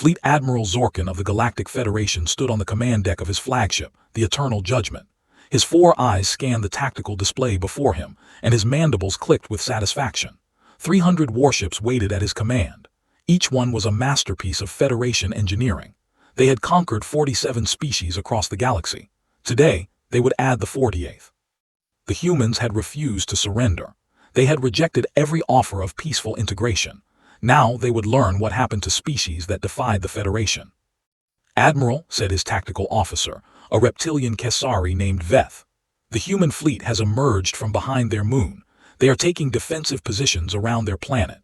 Fleet Admiral Zorkin of the Galactic Federation stood on the command deck of his flagship, the Eternal Judgment. His 4 eyes scanned the tactical display before him, and his mandibles clicked with satisfaction. 300 warships waited at his command. Each one was a masterpiece of Federation engineering. They had conquered 47 species across the galaxy. Today, they would add the 48th. The humans had refused to surrender. They had rejected every offer of peaceful integration. Now they would learn what happened to species that defied the Federation. "Admiral," said his tactical officer, a reptilian Kesari named Veth. "The human fleet has emerged from behind their moon. They are taking defensive positions around their planet."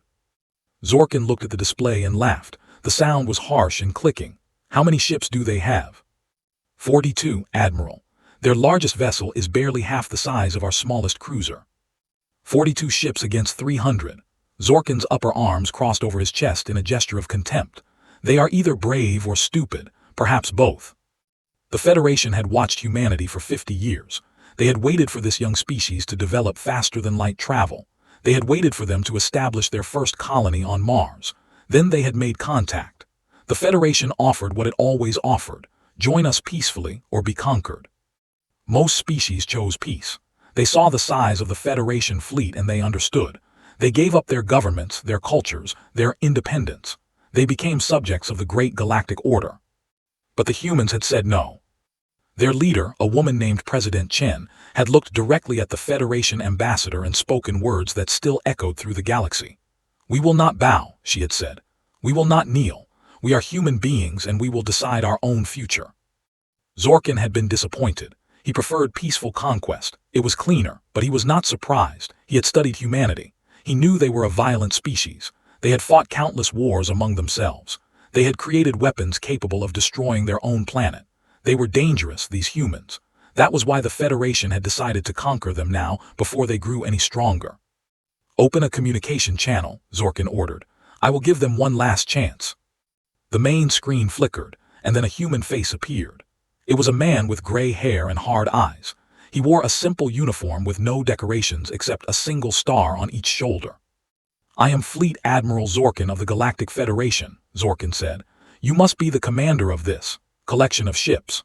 Zorkin looked at the display and laughed. The sound was harsh and clicking. "How many ships do they have?" 42, Admiral. Their largest vessel is barely half the size of our smallest cruiser." 42 ships against 300. Zorkin's upper arms crossed over his chest in a gesture of contempt. "They are either brave or stupid, perhaps both." The Federation had watched humanity for 50 years. They had waited for this young species to develop faster than light travel. They had waited for them to establish their first colony on Mars. Then they had made contact. The Federation offered what it always offered: join us peacefully or be conquered. Most species chose peace. They saw the size of the Federation fleet and they understood. They gave up their governments, their cultures, their independence. They became subjects of the great galactic order. But the humans had said no. Their leader, a woman named President Chen, had looked directly at the Federation ambassador and spoken words that still echoed through the galaxy. "We will not bow," she had said. "We will not kneel. We are human beings and we will decide our own future." Zorkin had been disappointed. He preferred peaceful conquest. It was cleaner, but he was not surprised. He had studied humanity. He knew they were a violent species. They had fought countless wars among themselves. They had created weapons capable of destroying their own planet. They were dangerous, these humans. That was why the Federation had decided to conquer them now, before they grew any stronger. "Open a communication channel," Zorkin ordered. "I will give them one last chance." The main screen flickered, and then a human face appeared. It was a man with gray hair and hard eyes. He wore a simple uniform with no decorations except a single star on each shoulder. "I am Fleet Admiral Zorkin of the Galactic Federation," Zorkin said. "You must be the commander of this collection of ships."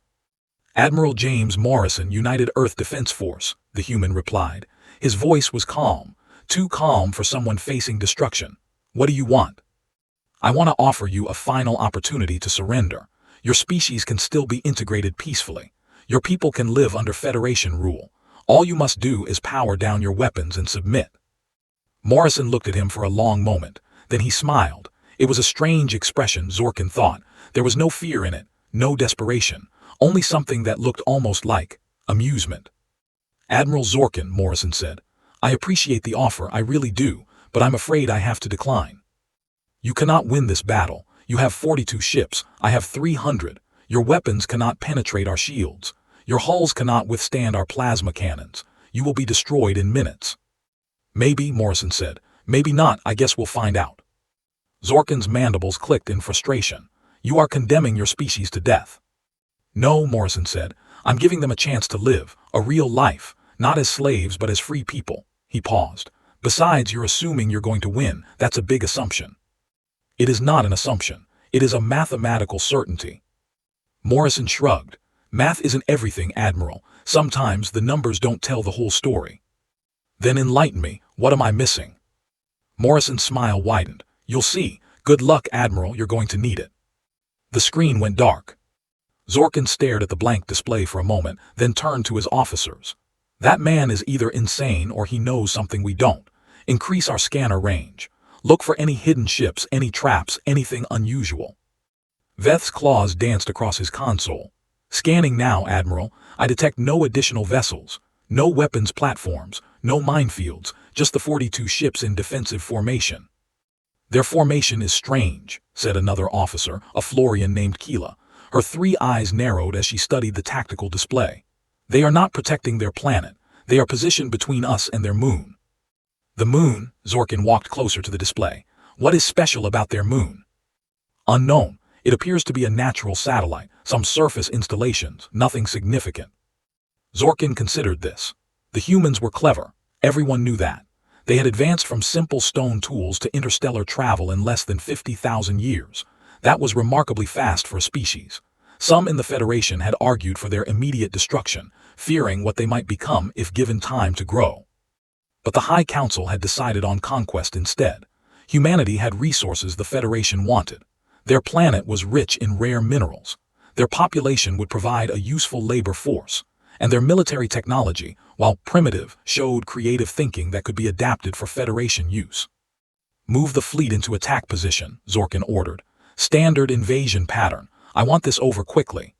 "Admiral James Morrison, United Earth Defense Force," the human replied. His voice was calm, too calm for someone facing destruction. "What do you want?" "I want to offer you a final opportunity to surrender. Your species can still be integrated peacefully. Your people can live under Federation rule. All you must do is power down your weapons and submit." Morrison looked at him for a long moment. Then he smiled. It was a strange expression, Zorkin thought. There was no fear in it, no desperation, only something that looked almost like amusement. "Admiral Zorkin," Morrison said, "I appreciate the offer, I really do, but I'm afraid I have to decline. You cannot win this battle. You have 42 ships, I have 300. Your weapons cannot penetrate our shields. Your hulls cannot withstand our plasma cannons. You will be destroyed in minutes." "Maybe," Morrison said. "Maybe not, I guess we'll find out." Zorkin's mandibles clicked in frustration. "You are condemning your species to death." "No," Morrison said. "I'm giving them a chance to live, a real life, not as slaves but as free people." He paused. "Besides, you're assuming you're going to win. That's a big assumption." "It is not an assumption. It is a mathematical certainty." Morrison shrugged. "Math isn't everything, Admiral. Sometimes the numbers don't tell the whole story." "Then enlighten me. What am I missing?" Morrison's smile widened. "You'll see. Good luck, Admiral. You're going to need it." The screen went dark. Zorkin stared at the blank display for a moment, then turned to his officers. "That man is either insane or he knows something we don't. Increase our scanner range. Look for any hidden ships, any traps, anything unusual." Veth's claws danced across his console. "Scanning now, Admiral. I detect no additional vessels, no weapons platforms, no minefields, just the 42 ships in defensive formation." "Their formation is strange," said another officer, a Florian named Keela. Her 3 eyes narrowed as she studied the tactical display. "They are not protecting their planet. They are positioned between us and their moon." "The moon?" Zorkin walked closer to the display. "What is special about their moon?" "Unknown. It appears to be a natural satellite, some surface installations, nothing significant." Zorkin considered this. The humans were clever. Everyone knew that. They had advanced from simple stone tools to interstellar travel in less than 50,000 years. That was remarkably fast for a species. Some in the Federation had argued for their immediate destruction, fearing what they might become if given time to grow. But the High Council had decided on conquest instead. Humanity had resources the Federation wanted. Their planet was rich in rare minerals. Their population would provide a useful labor force. And their military technology, while primitive, showed creative thinking that could be adapted for Federation use. Move the fleet into attack position, Zorkin ordered. Standard invasion pattern. I want this over quickly.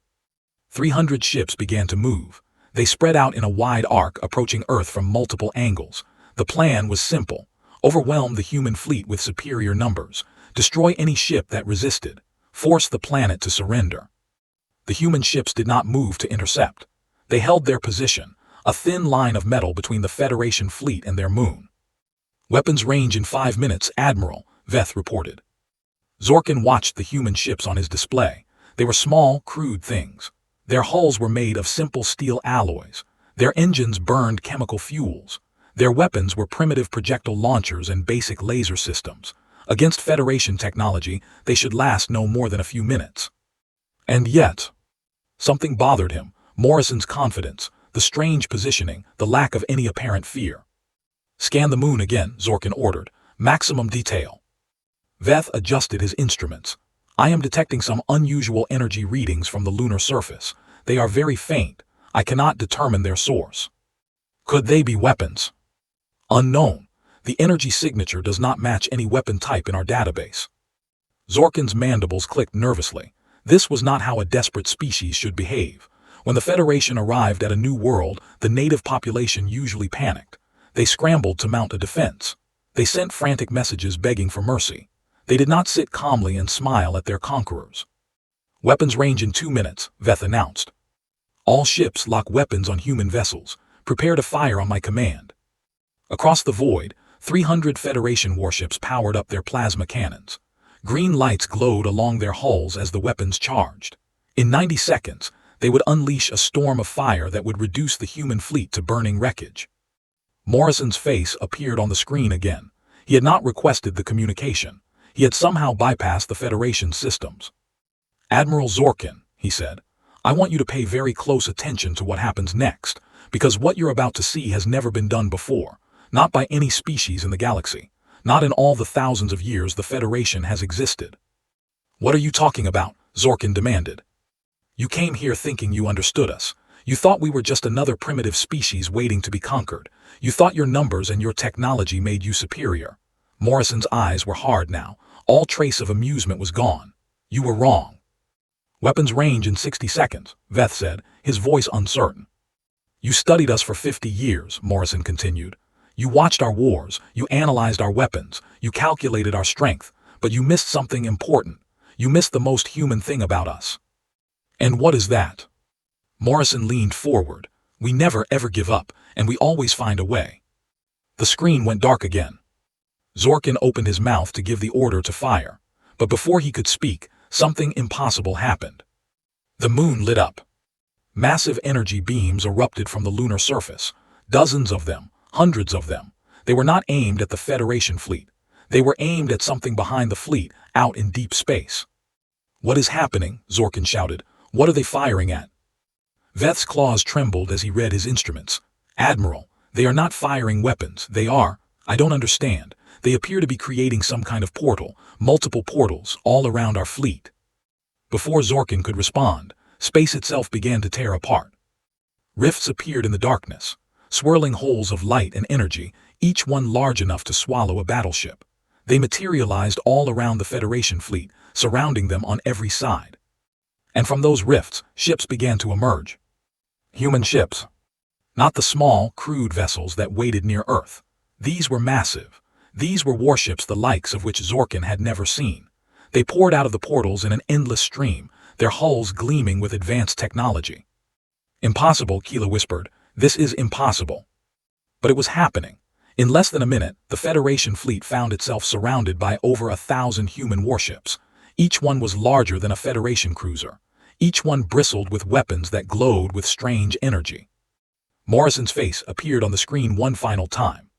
300 ships began to move. They spread out in a wide arc, approaching Earth from multiple angles. The plan was simple. Overwhelm the human fleet with superior numbers. Destroy any ship that resisted. Force the planet to surrender. The human ships did not move to intercept. They held their position, a thin line of metal between the Federation fleet and their moon. Weapons range in 5 minutes, Admiral, Veth reported. Zorkin watched the human ships on his display. They were small, crude things. Their hulls were made of simple steel alloys. Their engines burned chemical fuels. Their weapons were primitive projectile launchers and basic laser systems. Against Federation technology, they should last no more than a few minutes. And yet, something bothered him. Morrison's confidence, the strange positioning, the lack of any apparent fear. Scan the moon again, Zorkin ordered. Maximum detail. Veth adjusted his instruments. I am detecting some unusual energy readings from the lunar surface. They are very faint. I cannot determine their source. Could they be weapons? Unknown. The energy signature does not match any weapon type in our database. Zorkin's mandibles clicked nervously. This was not how a desperate species should behave. When the Federation arrived at a new world, the native population usually panicked. They scrambled to mount a defense. They sent frantic messages begging for mercy. They did not sit calmly and smile at their conquerors. Weapons range in 2 minutes, Veth announced. All ships lock weapons on human vessels. Prepare to fire on my command. Across the void, 300 Federation warships powered up their plasma cannons. Green lights glowed along their hulls as the weapons charged. In 90 seconds, they would unleash a storm of fire that would reduce the human fleet to burning wreckage. Morrison's face appeared on the screen again. He had not requested the communication. He had somehow bypassed the Federation's systems. Admiral Zorkin, he said, I want you to pay very close attention to what happens next, because what you're about to see has never been done before, not by any species in the galaxy, not in all the thousands of years the Federation has existed. What are you talking about? Zorkin demanded. You came here thinking you understood us. You thought we were just another primitive species waiting to be conquered. You thought your numbers and your technology made you superior. Morrison's eyes were hard now. All trace of amusement was gone. You were wrong. Weapons range in 60 seconds, Veth said, his voice uncertain. You studied us for 50 years, Morrison continued. You watched our wars, you analyzed our weapons, you calculated our strength, but you missed something important. You missed the most human thing about us. And what is that? Morrison leaned forward. We never ever give up, and we always find a way. The screen went dark again. Zorkin opened his mouth to give the order to fire, but before he could speak, something impossible happened. The moon lit up. Massive energy beams erupted from the lunar surface. Dozens of them, hundreds of them. They were not aimed at the Federation fleet. They were aimed at something behind the fleet, out in deep space. What is happening? Zorkin shouted. What are they firing at? Veth's claws trembled as he read his instruments. Admiral, they are not firing weapons. They are, I don't understand. They appear to be creating some kind of portal, multiple portals, all around our fleet. Before Zorkin could respond, space itself began to tear apart. Rifts appeared in the darkness, swirling holes of light and energy, each one large enough to swallow a battleship. They materialized all around the Federation fleet, surrounding them on every side. And from those rifts, ships began to emerge. Human ships. Not the small, crude vessels that waited near Earth. These were massive. These were warships the likes of which Zorkin had never seen. They poured out of the portals in an endless stream, their hulls gleaming with advanced technology. Impossible, Keela whispered. This is impossible. But it was happening. In less than a minute, the Federation fleet found itself surrounded by over 1,000 human warships. Each one was larger than a Federation cruiser. Each one bristled with weapons that glowed with strange energy. Morrison's face appeared on the screen one final time.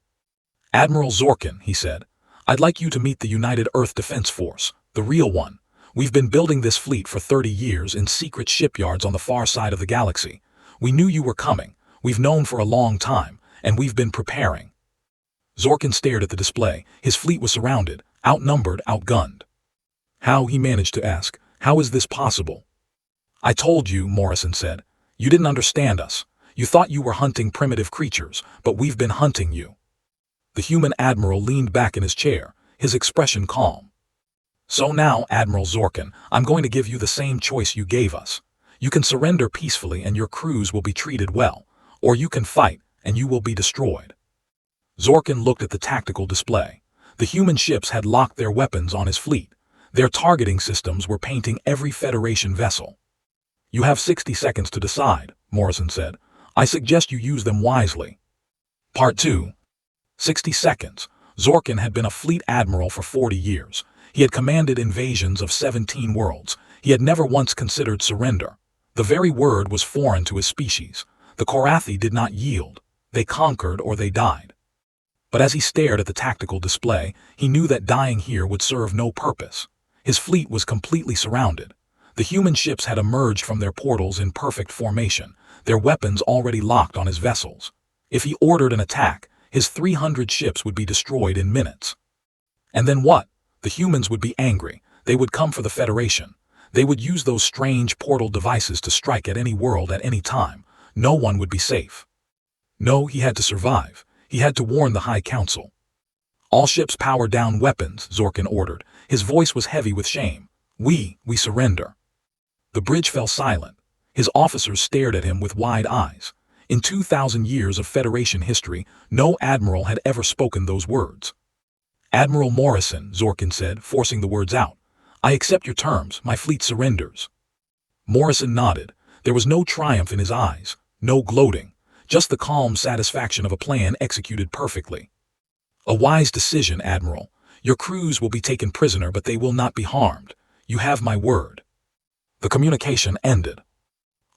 Admiral Zorkin, he said, I'd like you to meet the United Earth Defense Force, the real one. We've been building this fleet for 30 years in secret shipyards on the far side of the galaxy. We knew you were coming. We've known for a long time, and we've been preparing. Zorkin stared at the display. His fleet was surrounded, outnumbered, outgunned. How, he managed to ask, how is this possible? I told you, Morrison said. You didn't understand us. You thought you were hunting primitive creatures, but we've been hunting you. The human admiral leaned back in his chair, his expression calm. So now, Admiral Zorkin, I'm going to give you the same choice you gave us. You can surrender peacefully and your crews will be treated well, or you can fight and you will be destroyed. Zorkin looked at the tactical display. The human ships had locked their weapons on his fleet. Their targeting systems were painting every Federation vessel. You have 60 seconds to decide, Morrison said. I suggest you use them wisely. Part 2. 60 seconds. Zorkin had been a fleet admiral for 40 years. He had commanded invasions of 17 worlds. He had never once considered surrender. The very word was foreign to his species. The Korathi did not yield. They conquered or they died. But as he stared at the tactical display, he knew that dying here would serve no purpose. His fleet was completely surrounded. The human ships had emerged from their portals in perfect formation, their weapons already locked on his vessels. If he ordered an attack, his 300 ships would be destroyed in minutes. And then what? The humans would be angry. They would come for the Federation. They would use those strange portal devices to strike at any world at any time. No one would be safe. No, he had to survive. He had to warn the High Council. All ships power down weapons, Zorkin ordered. His voice was heavy with shame. We surrender. The bridge fell silent. His officers stared at him with wide eyes. In 2,000 years of Federation history, no admiral had ever spoken those words. Admiral Morrison, Zorkin said, forcing the words out. I accept your terms. My fleet surrenders. Morrison nodded. There was no triumph in his eyes, no gloating, just the calm satisfaction of a plan executed perfectly. A wise decision, Admiral. Your crews will be taken prisoner, but they will not be harmed. You have my word. The communication ended.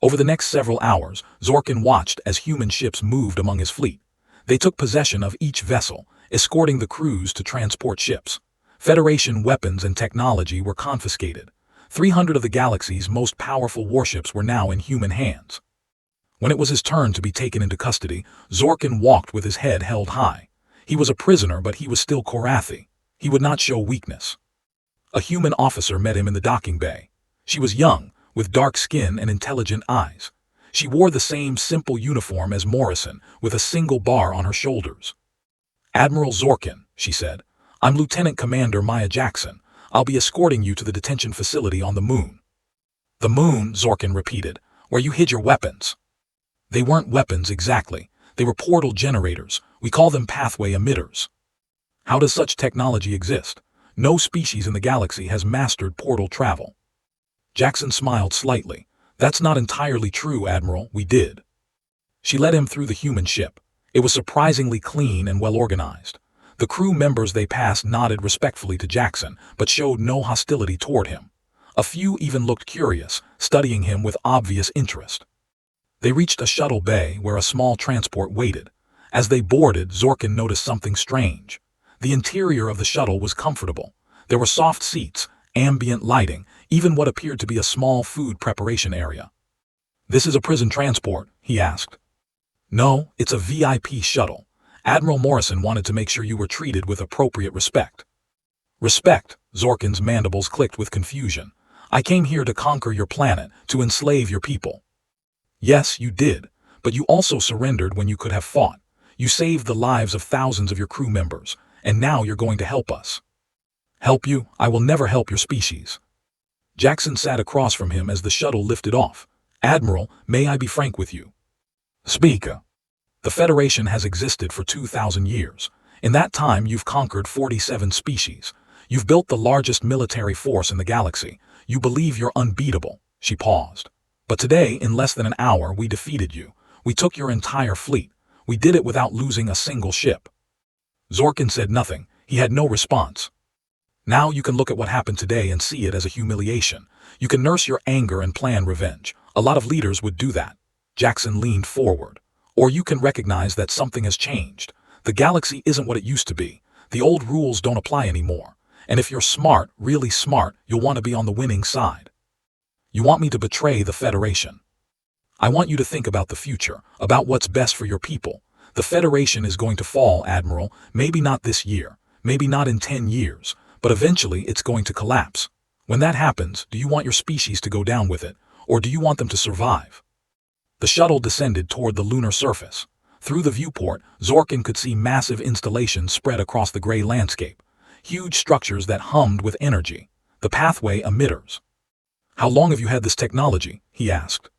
Over the next several hours, Zorkin watched as human ships moved among his fleet. They took possession of each vessel, escorting the crews to transport ships. Federation weapons and technology were confiscated. 300 of the galaxy's most powerful warships were now in human hands. When it was his turn to be taken into custody, Zorkin walked with his head held high. He was a prisoner, but he was still Korathi. He would not show weakness. A human officer met him in the docking bay. She was young, with dark skin and intelligent eyes. She wore the same simple uniform as Morrison, with a single bar on her shoulders. Admiral Zorkin, she said, I'm Lieutenant Commander Maya Jackson. I'll be escorting you to the detention facility on the moon. The moon, Zorkin repeated, where you hid your weapons. They weren't weapons exactly. They were portal generators. We call them pathway emitters. How does such technology exist? No species in the galaxy has mastered portal travel. Jackson smiled slightly. That's not entirely true, Admiral. We did. She led him through the human ship. It was surprisingly clean and well organized. The crew members they passed nodded respectfully to Jackson, but showed no hostility toward him. A few even looked curious, studying him with obvious interest. They reached a shuttle bay where a small transport waited. As they boarded, Zorkin noticed something strange. The interior of the shuttle was comfortable. There were soft seats, ambient lighting, even what appeared to be a small food preparation area. This is a prison transport, he asked. No, it's a VIP shuttle. Admiral Morrison wanted to make sure you were treated with appropriate respect. Respect, Zorkin's mandibles clicked with confusion. I came here to conquer your planet, to enslave your people. Yes, you did, but you also surrendered when you could have fought. You saved the lives of thousands of your crew members, and now you're going to help us. Help you? I will never help your species. Jackson sat across from him as the shuttle lifted off. Admiral, may I be frank with you? Speaker. The Federation has existed for 2,000 years. In that time, you've conquered 47 species. You've built the largest military force in the galaxy. You believe you're unbeatable. She paused. But today, in less than an hour, we defeated you. We took your entire fleet. We did it without losing a single ship. Zorkin said nothing. He had no response. Now you can look at what happened today and see it as a humiliation. You can nurse your anger and plan revenge. A lot of leaders would do that. Jackson leaned forward. Or you can recognize that something has changed. The galaxy isn't what it used to be. The old rules don't apply anymore. And if you're smart, really smart, you'll want to be on the winning side. You want me to betray the Federation. I want you to think about the future, about what's best for your people. The Federation is going to fall, Admiral, maybe not this year, maybe not in 10 years, but eventually it's going to collapse. When that happens, do you want your species to go down with it, or do you want them to survive? The shuttle descended toward the lunar surface. Through the viewport, Zorkin could see massive installations spread across the gray landscape, huge structures that hummed with energy, the pathway emitters. How long have you had this technology? He asked.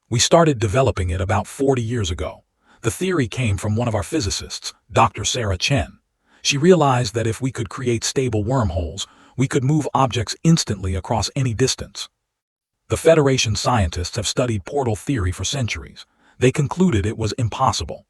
We started developing it about 40 years ago. The theory came from one of our physicists, Dr. Sarah Chen. She realized that if we could create stable wormholes, we could move objects instantly across any distance. The Federation scientists have studied portal theory for centuries. They concluded it was impossible.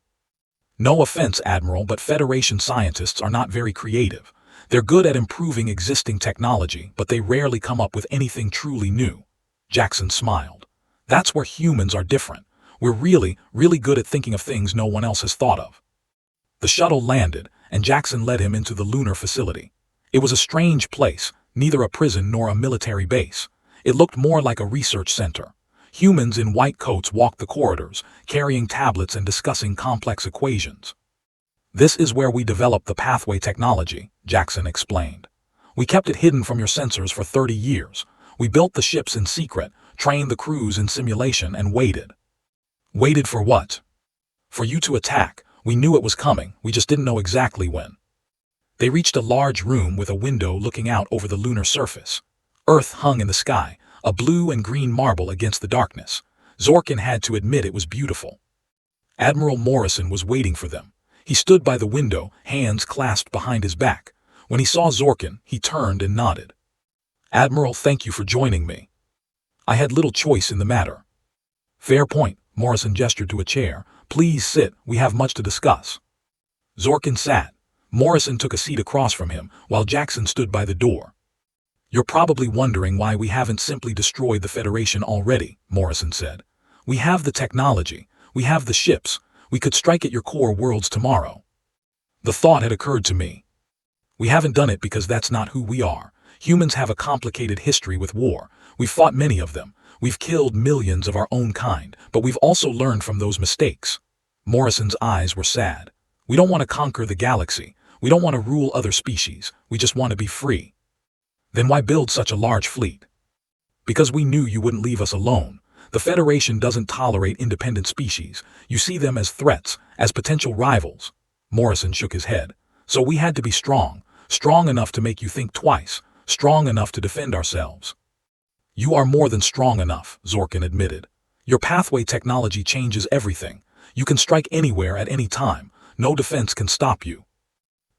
No offense, Admiral, but Federation scientists are not very creative. They're good at improving existing technology, but they rarely come up with anything truly new. Jackson smiled. That's where humans are different. We're really, really good at thinking of things no one else has thought of. The shuttle landed, and Jackson led him into the lunar facility. It was a strange place, neither a prison nor a military base. It looked more like a research center. Humans in white coats walked the corridors, carrying tablets and discussing complex equations. This is where we developed the pathway technology, Jackson explained. We kept it hidden from your sensors for 30 years. We built the ships in secret, trained the crews in simulation, and waited. Waited for what? For you to attack. We knew it was coming, we just didn't know exactly when. They reached a large room with a window looking out over the lunar surface. Earth hung in the sky, a blue and green marble against the darkness. Zorkin had to admit it was beautiful. Admiral Morrison was waiting for them. He stood by the window, hands clasped behind his back. When he saw Zorkin, he turned and nodded. Admiral, thank you for joining me. I had little choice in the matter. Fair point, Morrison gestured to a chair. Please sit, we have much to discuss. Zorkin sat. Morrison took a seat across from him, while Jackson stood by the door. You're probably wondering why we haven't simply destroyed the Federation already, Morrison said. We have the technology, we have the ships, we could strike at your core worlds tomorrow. The thought had occurred to me. We haven't done it because that's not who we are. Humans have a complicated history with war. We've fought many of them. We've killed millions of our own kind, but we've also learned from those mistakes. Morrison's eyes were sad. We don't want to conquer the galaxy. We don't want to rule other species. We just want to be free. Then why build such a large fleet? Because we knew you wouldn't leave us alone. The Federation doesn't tolerate independent species. You see them as threats, as potential rivals. Morrison shook his head. So we had to be strong, strong enough to make you think twice, strong enough to defend ourselves. You are more than strong enough, Zorkin admitted. Your pathway technology changes everything. You can strike anywhere at any time. No defense can stop you.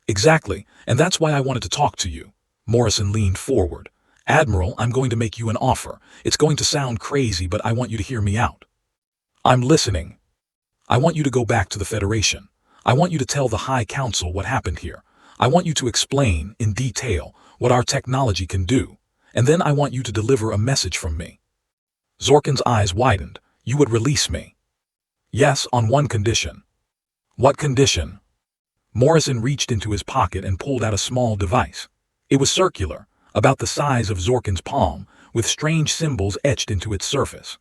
Exactly, and that's why I wanted to talk to you. Morrison leaned forward. Admiral, I'm going to make you an offer. It's going to sound crazy, but I want you to hear me out. I'm listening. I want you to go back to the Federation. I want you to tell the High Council what happened here. I want you to explain, in detail, what our technology can do. And then I want you to deliver a message from me. Zorkin's eyes widened. You would release me. Yes, on one condition. What condition? Morrison reached into his pocket and pulled out a small device. It was circular, about the size of Zorkin's palm, with strange symbols etched into its surface.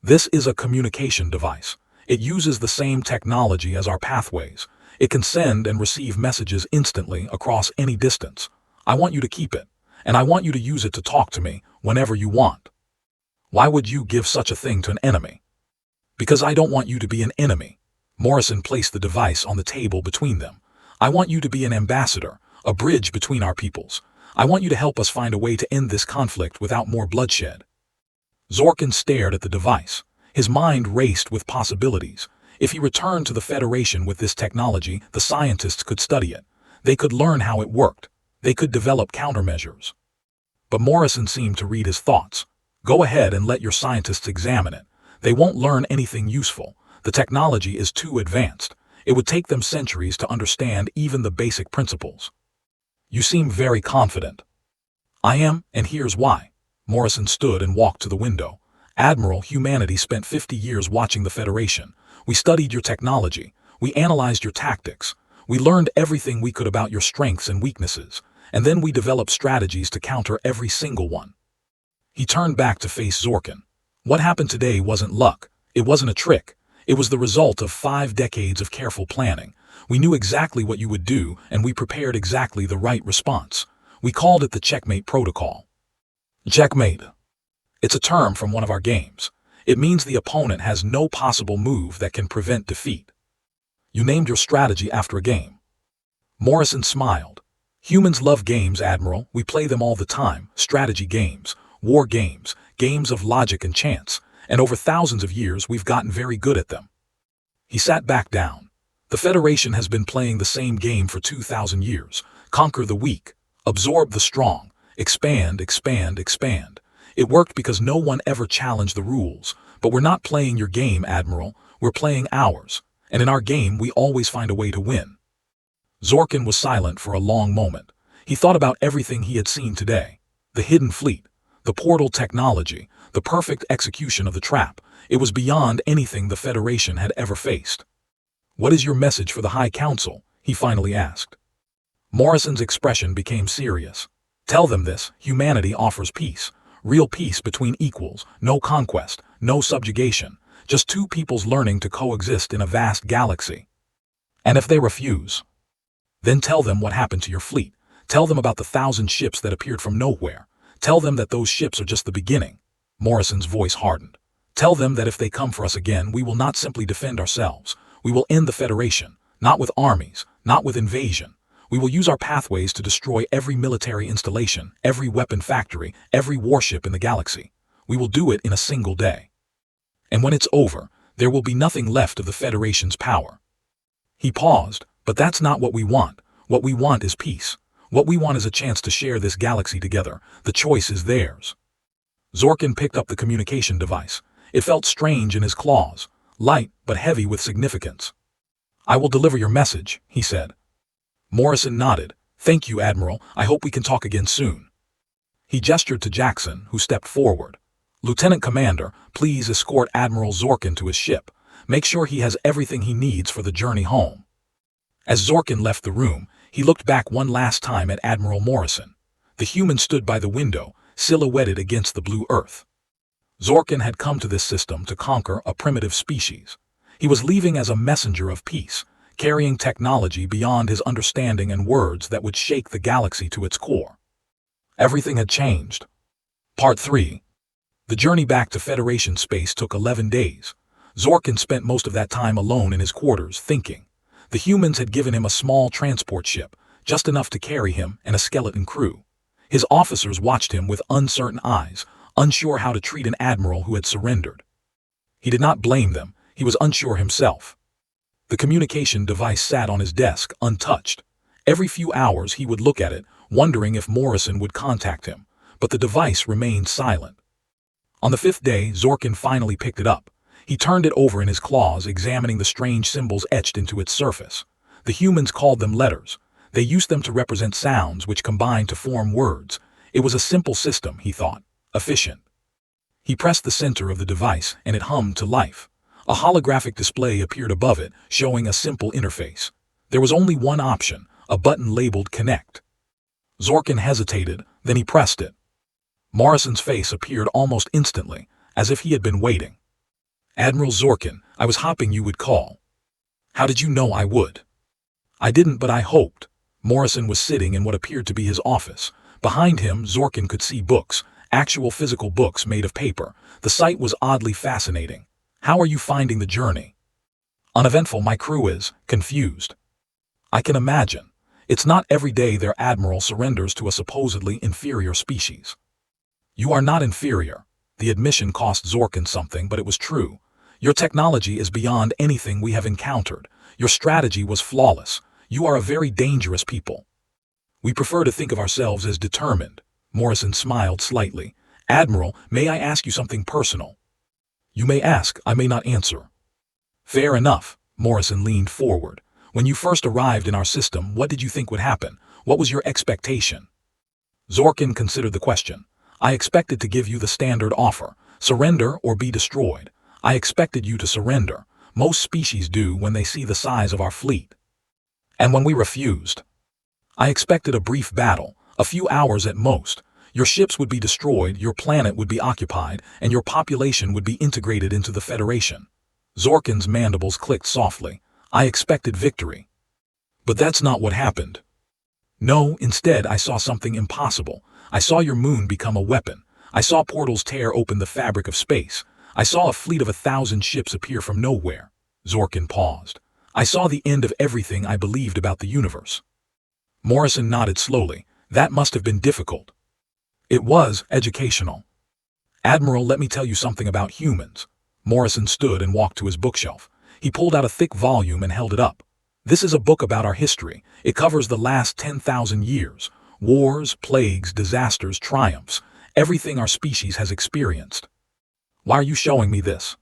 This is a communication device. It uses the same technology as our pathways. It can send and receive messages instantly across any distance. I want you to keep it, and I want you to use it to talk to me whenever you want. Why would you give such a thing to an enemy? Because I don't want you to be an enemy. Morrison placed the device on the table between them. I want you to be an ambassador, a bridge between our peoples. I want you to help us find a way to end this conflict without more bloodshed. Zorkin stared at the device. His mind raced with possibilities. If he returned to the Federation with this technology, the scientists could study it. They could learn how it worked. They could develop countermeasures. But Morrison seemed to read his thoughts. Go ahead and let your scientists examine it. They won't learn anything useful. The technology is too advanced. It would take them centuries to understand even the basic principles. You seem very confident. I am, and here's why. Morrison stood and walked to the window. Admiral, humanity spent 50 years watching the Federation. We studied your technology. We analyzed your tactics. We learned everything we could about your strengths and weaknesses. and then we developed strategies to counter every single one. He turned back to face Zorkin. What happened today wasn't luck. It wasn't a trick. It was the result of 5 decades of careful planning. We knew exactly what you would do, and we prepared exactly the right response. We called it the checkmate protocol. Checkmate. It's a term from one of our games. It means the opponent has no possible move that can prevent defeat. You named your strategy after a game. Morrison smiled. Humans love games, Admiral. We play them all the time. Strategy games, war games, games of logic and chance. And over thousands of years we've gotten very good at them. He sat back down. The Federation has been playing the same game for 2,000 years. Conquer the weak. Absorb the strong. Expand, expand, expand. It worked because no one ever challenged the rules. But we're not playing your game, Admiral. We're playing ours. And in our game we always find a way to win. Zorkin was silent for a long moment. He thought about everything he had seen today. The hidden fleet. The portal technology. The perfect execution of the trap. It was beyond anything the Federation had ever faced. What is your message for the High Council? He finally asked. Morrison's expression became serious. Tell them this: humanity offers peace. Real peace between equals. No conquest. No subjugation. Just two peoples learning to coexist in a vast galaxy. And if they refuse, then tell them what happened to your fleet. Tell them about the 1,000 ships that appeared from nowhere. Tell them that those ships are just the beginning. Morrison's voice hardened. Tell them that if they come for us again, we will not simply defend ourselves. We will end the Federation, not with armies, not with invasion. We will use our pathways to destroy every military installation, every weapon factory, every warship in the galaxy. We will do it in a single day. And when it's over, there will be nothing left of the Federation's power. He paused. But that's not what we want. What we want is peace. What we want is a chance to share this galaxy together. The choice is theirs. Zorkin picked up the communication device. It felt strange in his claws, light but heavy with significance. I will deliver your message, he said. Morrison nodded. Thank you, Admiral. I hope we can talk again soon. He gestured to Jackson, who stepped forward. Lieutenant Commander, please escort Admiral Zorkin to his ship. Make sure he has everything he needs for the journey home. As Zorkin left the room, he looked back one last time at Admiral Morrison. The human stood by the window, silhouetted against the blue earth. Zorkin had come to this system to conquer a primitive species. He was leaving as a messenger of peace, carrying technology beyond his understanding and words that would shake the galaxy to its core. Everything had changed. Part 3. The journey back to Federation space took 11 days. Zorkin spent most of that time alone in his quarters, thinking. The humans had given him a small transport ship, just enough to carry him and a skeleton crew. His officers watched him with uncertain eyes, unsure how to treat an admiral who had surrendered. He did not blame them. He was unsure himself. The communication device sat on his desk, untouched. Every few hours he would look at it, wondering if Morrison would contact him, but the device remained silent. On the 5th day, Zorkin finally picked it up. He turned it over in his claws, examining the strange symbols etched into its surface. The humans called them letters. They used them to represent sounds which combined to form words. It was a simple system, he thought. Efficient. He pressed the center of the device, and it hummed to life. A holographic display appeared above it, showing a simple interface. There was only one option, a button labeled Connect. Zorkin hesitated, then he pressed it. Morrison's face appeared almost instantly, as if he had been waiting. Admiral Zorkin, I was hoping you would call. How did you know I would? I didn't, but I hoped. Morrison was sitting in what appeared to be his office. Behind him, Zorkin could see books, actual physical books made of paper. The sight was oddly fascinating. How are you finding the journey? Uneventful, my crew is, confused. I can imagine. It's not every day their admiral surrenders to a supposedly inferior species. You are not inferior. The admission cost Zorkin something, but it was true. Your technology is beyond anything we have encountered. Your strategy was flawless. You are a very dangerous people. We prefer to think of ourselves as determined. Morrison smiled slightly. Admiral, may I ask you something personal? You may ask, I may not answer. Fair enough. Morrison leaned forward. When you first arrived in our system, what did you think would happen? What was your expectation? Zorkin considered the question. I expected to give you the standard offer, surrender or be destroyed. I expected you to surrender. Most species do when they see the size of our fleet. And when we refused? I expected a brief battle, A few hours at most. Your ships would be destroyed, your planet would be occupied, and your population would be integrated into the Federation. Zorkin's mandibles clicked softly. I expected victory. But that's not what happened. No, instead I saw something impossible. I saw your moon become a weapon. I saw portals tear open the fabric of space. I saw a fleet of 1,000 ships appear from nowhere. Zorkin paused. I saw the end of everything I believed about the universe. Morrison nodded slowly. That must have been difficult. It was educational. Admiral, let me tell you something about humans. Morrison stood and walked to his bookshelf. He pulled out a thick volume and held it up. This is a book about our history. It covers the last 10,000 years. Wars, plagues, disasters, triumphs. Everything our species has experienced. Why are you showing me this?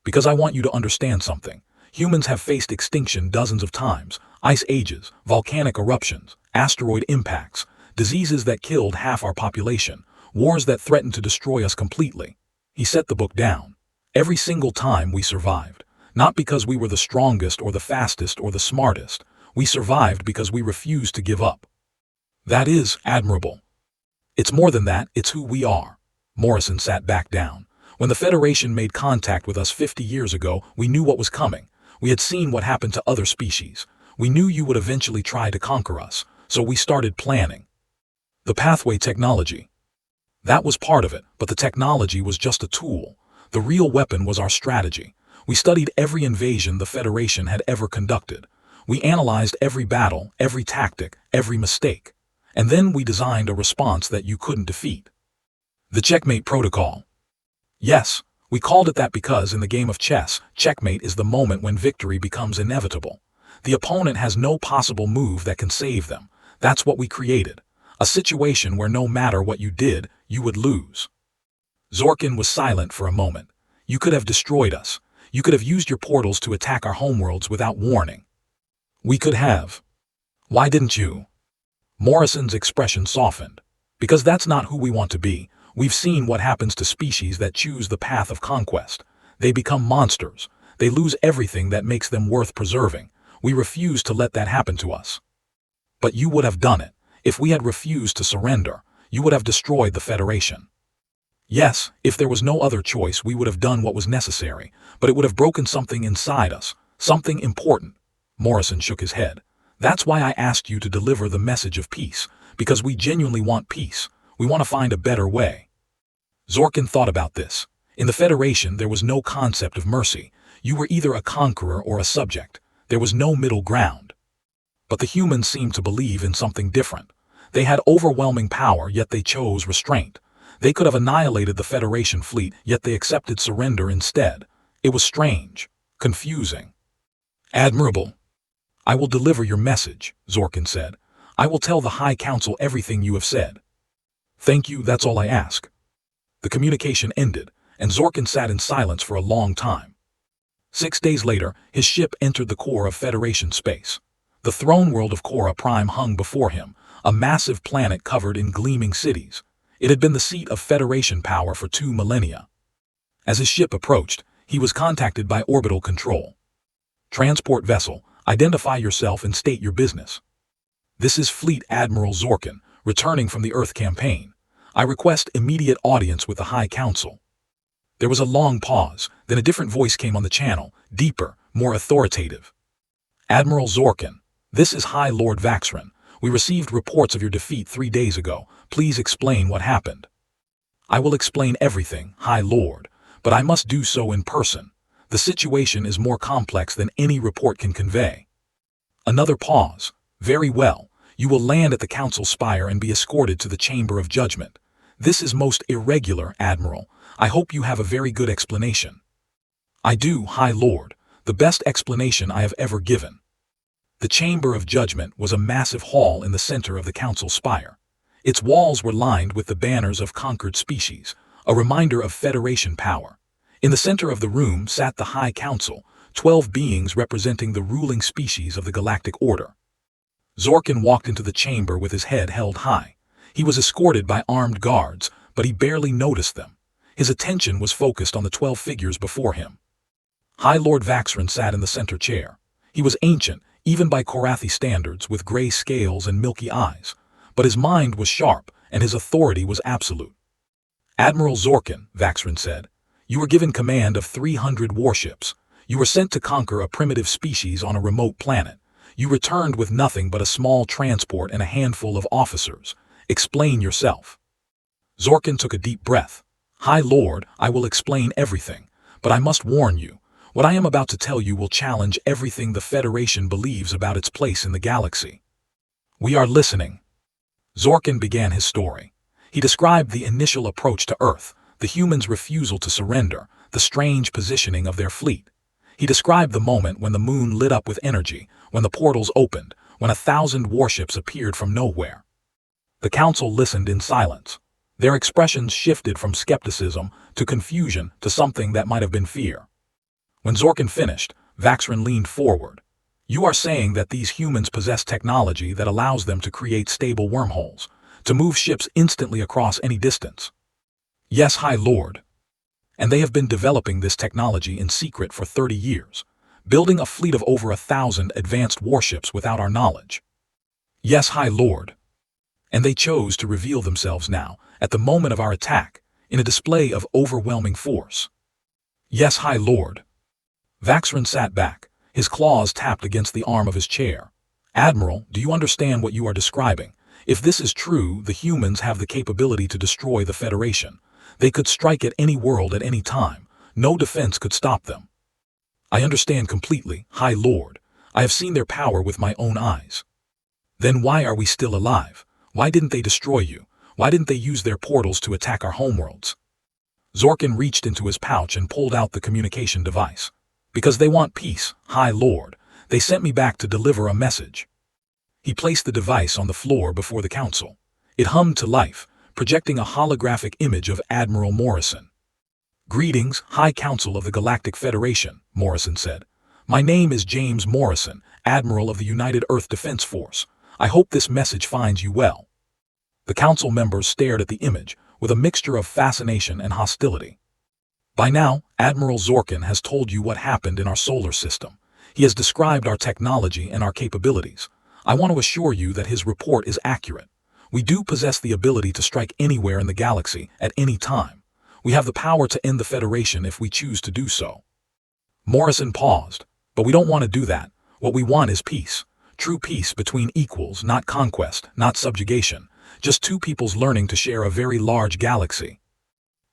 Because I want you to understand something. Humans have faced extinction dozens of times. Ice ages, volcanic eruptions, asteroid impacts, diseases that killed half our population, wars that threatened to destroy us completely. He set the book down. Every single time we survived. Not because we were the strongest or the fastest or the smartest. We survived because we refused to give up. That is admirable. It's more than that, it's who we are. Morrison sat back down. When the Federation made contact with us 50 years ago, we knew what was coming. We had seen what happened to other species. We knew you would eventually try to conquer us, so we started planning. The pathway technology. That was part of it, but the technology was just a tool. The real weapon was our strategy. We studied every invasion the Federation had ever conducted. We analyzed every battle, every tactic, every mistake. And then we designed a response that you couldn't defeat. The checkmate protocol. Yes, we called it that because in the game of chess, checkmate is the moment when victory becomes inevitable. The opponent has no possible move that can save them. That's what we created. A situation where no matter what you did, you would lose. Zorkin was silent for a moment. You could have destroyed us. You could have used your portals to attack our homeworlds without warning. We could have. Why didn't you? Morrison's expression softened. Because that's not who we want to be. We've seen what happens to species that choose the path of conquest. They become monsters. They lose everything that makes them worth preserving. We refuse to let that happen to us. But you would have done it. If we had refused to surrender, you would have destroyed the Federation. Yes, if there was no other choice, we would have done what was necessary, but it would have broken something inside us, something important. Morrison shook his head. That's why I asked you to deliver the message of peace, because we genuinely want peace. We want to find a better way. Zorkin thought about this. In the Federation, there was no concept of mercy. You were either a conqueror or a subject. There was no middle ground. But the humans seemed to believe in something different. They had overwhelming power, yet they chose restraint. They could have annihilated the Federation fleet, yet they accepted surrender instead. It was strange, confusing. Admirable. I will deliver your message, Zorkin said. I will tell the High Council everything you have said. Thank you, that's all I ask. The communication ended, and Zorkin sat in silence for a long time. 6 days later, his ship entered the core of Federation space. The throne world of Cora Prime hung before him, a massive planet covered in gleaming cities. It had been the seat of Federation power for 2 millennia. As his ship approached, he was contacted by orbital control. Transport vessel, identify yourself and state your business. This is Fleet Admiral Zorkin, returning from the Earth campaign. I request immediate audience with the High Council. There was a long pause, then a different voice came on the channel, deeper, more authoritative. Admiral Zorkin, this is High Lord Vaxran. We received reports of your defeat 3 days ago. Please explain what happened. I will explain everything, High Lord, but I must do so in person. The situation is more complex than any report can convey. Another pause. Very well. You will land at the Council Spire and be escorted to the Chamber of Judgment. This is most irregular, Admiral. I hope you have a very good explanation. I do, High Lord. The best explanation I have ever given. The Chamber of Judgment was a massive hall in the center of the Council Spire. Its walls were lined with the banners of conquered species, a reminder of Federation power. In the center of the room sat the High Council, 12 beings representing the ruling species of the Galactic Order. Zorkin walked into the chamber with his head held high. He was escorted by armed guards, but he barely noticed them. His attention was focused on the 12 figures before him. High Lord Vaxran sat in the center chair. He was ancient, even by Korathi standards, with gray scales and milky eyes. but his mind was sharp and his authority was absolute. "Admiral Zorkin," Vaxrin said, "you were given command of 300 warships. You were sent to conquer a primitive species on a remote planet. You returned with nothing but a small transport and a handful of officers. Explain yourself." Zorkin took a deep breath. "High Lord, I will explain everything, but I must warn you, what I am about to tell you will challenge everything the Federation believes about its place in the galaxy." "We are listening." Zorkin began his story. He described the initial approach to Earth, the humans' refusal to surrender, the strange positioning of their fleet. He described the moment when the moon lit up with energy, when the portals opened, when 1,000 warships appeared from nowhere. The council listened in silence. Their expressions shifted from skepticism to confusion to something that might have been fear. When Zorkin finished, Vaxrin leaned forward. "You are saying that these humans possess technology that allows them to create stable wormholes, to move ships instantly across any distance?" "Yes, High Lord. And they have been developing this technology in secret for 30 years, building a fleet of over 1,000 advanced warships without our knowledge." "Yes, High Lord. And they chose to reveal themselves now, at the moment of our attack, in a display of overwhelming force." "Yes, High Lord." Vaxrin sat back, his claws tapped against the arm of his chair. "Admiral, do you understand what you are describing? If this is true, the humans have the capability to destroy the Federation. They could strike at any world at any time. No defense could stop them." "I understand completely, High Lord. I have seen their power with my own eyes." "Then why are we still alive? Why didn't they destroy you? Why didn't they use their portals to attack our homeworlds?" Zorkin reached into his pouch and pulled out the communication device. "Because they want peace, High Lord. They sent me back to deliver a message." He placed the device on the floor before the council. It hummed to life, projecting a holographic image of Admiral Morrison. "Greetings, High Council of the Galactic Federation," Morrison said. "My name is James Morrison, Admiral of the United Earth Defense Force. I hope this message finds you well." The council members stared at the image, with a mixture of fascination and hostility. "By now, Admiral Zorkin has told you what happened in our solar system. He has described our technology and our capabilities. I want to assure you that his report is accurate. We do possess the ability to strike anywhere in the galaxy at any time. We have the power to end the Federation if we choose to do so." Morrison paused. "But we don't want to do that. What we want is peace. True peace between equals, not conquest, not subjugation. Just two peoples learning to share a very large galaxy."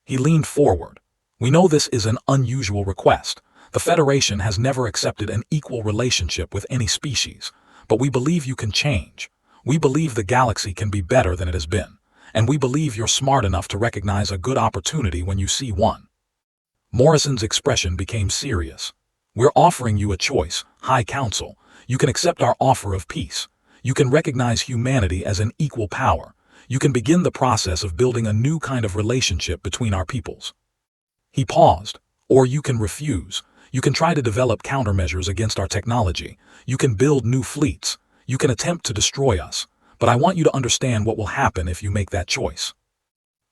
He leaned forward. "We know this is an unusual request. The Federation has never accepted an equal relationship with any species. But we believe you can change. We believe the galaxy can be better than it has been. And we believe you're smart enough to recognize a good opportunity when you see one." Morrison's expression became serious. "We're offering you a choice, High Council. You can accept our offer of peace. You can recognize humanity as an equal power. You can begin the process of building a new kind of relationship between our peoples." He paused. "Or you can refuse. You can try to develop countermeasures against our technology. You can build new fleets. You can attempt to destroy us. But I want you to understand what will happen if you make that choice."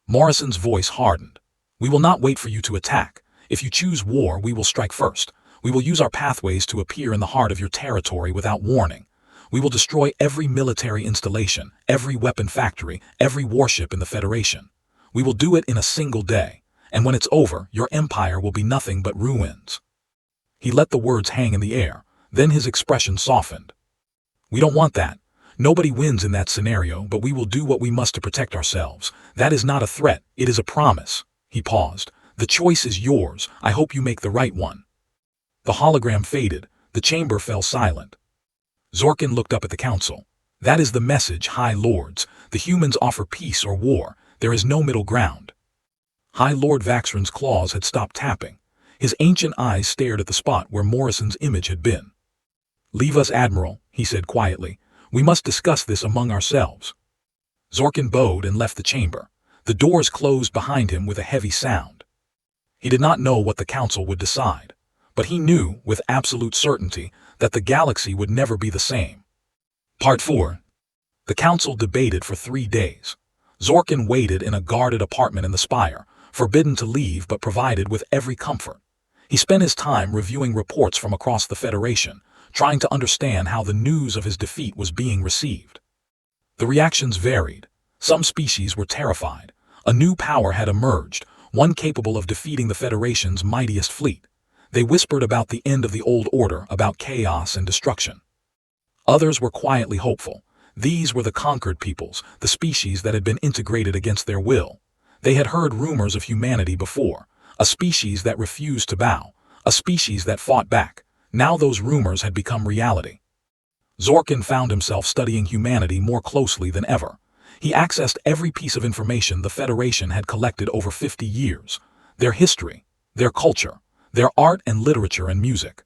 Morrison's voice hardened. "We will not wait for you to attack. If you choose war, we will strike first. We will use our pathways to appear in the heart of your territory without warning. We will destroy every military installation, every weapon factory, every warship in the Federation. We will do it in a single day. And when it's over, your empire will be nothing but ruins." He let the words hang in the air. Then his expression softened. "We don't want that. Nobody wins in that scenario, but we will do what we must to protect ourselves. That is not a threat, it is a promise." He paused. "The choice is yours. I hope you make the right one." The hologram faded. The chamber fell silent. Zorkin looked up at the council. "That is the message, High Lords. The humans offer peace or war. There is no middle ground." High Lord Vaxrin's claws had stopped tapping. His ancient eyes stared at the spot where Morrison's image had been. "Leave us, Admiral," he said quietly. "We must discuss this among ourselves." Zorkin bowed and left the chamber. The doors closed behind him with a heavy sound. He did not know what the council would decide, but he knew, with absolute certainty, that the galaxy would never be the same. Part 4. The council debated for 3 days. Zorkin waited in a guarded apartment in the spire, forbidden to leave but provided with every comfort. He spent his time reviewing reports from across the Federation, trying to understand how the news of his defeat was being received. The reactions varied. Some species were terrified. A new power had emerged, one capable of defeating the Federation's mightiest fleet. They whispered about the end of the old order, about chaos and destruction. Others were quietly hopeful. These were the conquered peoples, the species that had been integrated against their will. They had heard rumors of humanity before, a species that refused to bow, a species that fought back. Now those rumors had become reality. Zorkin found himself studying humanity more closely than ever. He accessed every piece of information the Federation had collected over 50 years. Their history, their culture, their art and literature and music.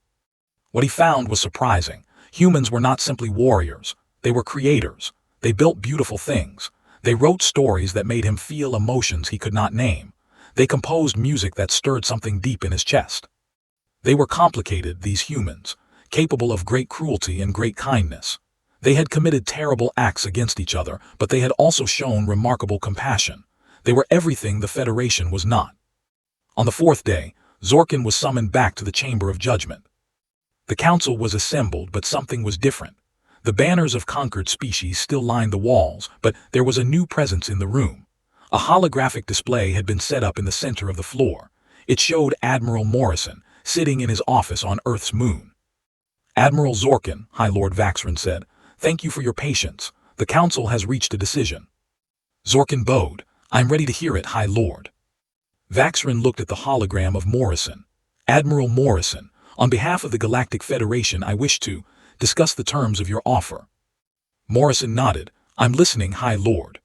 What he found was surprising. Humans were not simply warriors. They were creators. They built beautiful things. They wrote stories that made him feel emotions he could not name. They composed music that stirred something deep in his chest. They were complicated, these humans, capable of great cruelty and great kindness. They had committed terrible acts against each other, but they had also shown remarkable compassion. They were everything the Federation was not. On the fourth day, Zorkin was summoned back to the Chamber of Judgment. The council was assembled, but something was different. The banners of conquered species still lined the walls, but there was a new presence in the room. A holographic display had been set up in the center of the floor. It showed Admiral Morrison, sitting in his office on Earth's moon. "Admiral Zorkin," High Lord Vaxrin said, "thank you for your patience. The council has reached a decision." Zorkin bowed. "I'm ready to hear it, High Lord." Vaxrin looked at the hologram of Morrison. "Admiral Morrison, on behalf of the Galactic Federation, I wish to discuss the terms of your offer." Morrison nodded. "I'm listening, High Lord."